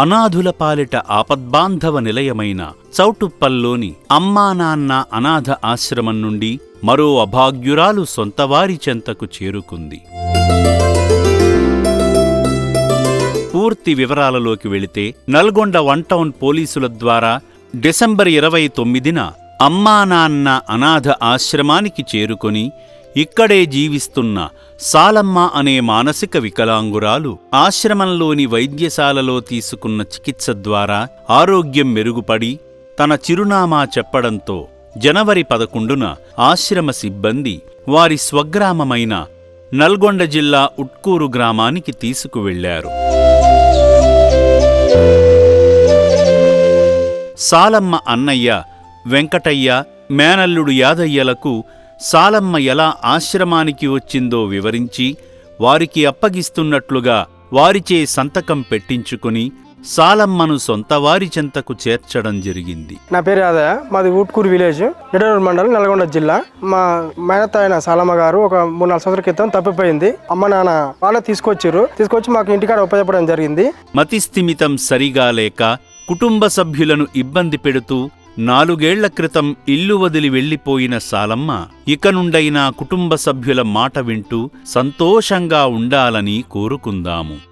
అనాథుల పాలిట ఆపద్బాంధవ నిలయమైన చౌటుప్పల్లోని అమ్మానాన్న అనాథ ఆశ్రమం నుండి మరో అభాగ్యురాలు సొంతవారి చెంతకు చేరుకుంది. పూర్తి వివరాలలోకి వెళితే నల్గొండ 1 టౌన్ పోలీసుల ద్వారా డిసెంబర్ 29న అమ్మానాన్న అనాథ ఆశ్రమానికి చేరుకొని ఇక్కడే జీవిస్తున్న సాలమ్మ అనే మానసిక వికలాంగురాలు ఆశ్రమంలోని వైద్యశాలలో తీసుకున్న చికిత్స ద్వారా ఆరోగ్యం మెరుగుపడి తన చిరునామా చెప్పడంతో జనవరి 11న ఆశ్రమ సిబ్బంది వారి స్వగ్రామమైన నల్గొండ జిల్లా ఉట్కూరు గ్రామానికి తీసుకువెళ్లారు. సాలమ్మ అన్నయ్య వెంకటయ్య, మేనల్లుడు యాదయ్యలకు సాలమ్మ ఎలా ఆశ్రమానికి వచ్చిందో వివరించి వారికి అప్పగిస్తున్నట్లుగా వారిచే సంతకం పెట్టించుకుని సాలమ్మను సొంతవారి చెంతకు చేర్చడం జరిగింది. నా పేరు యాదయ్య, మాది ఊట్కూరు విలేజ్, నిడనూరు మండలం, నల్గొండ జిల్లా. మా మేనత్త అయిన సాలమ్మ గారు ఒక 3-4 సంవత్సరాల క్రితం తప్పిపోయింది. అమ్మ నాన్న వాళ్ళ తీసుకొచ్చి మాకు ఇంటికాడ ఉపయోగపడడం జరిగింది. మతిస్థిమితం సరిగా లేక కుటుంబ సభ్యులను ఇబ్బంది పెడుతూ 4 ఏళ్ల క్రితం ఇల్లు వదిలి వెళ్లిపోయిన సాలమ్మ ఇక నుండైనా కుటుంబ సభ్యుల మాట వింటూ సంతోషంగా ఉండాలని కోరుకుందాము.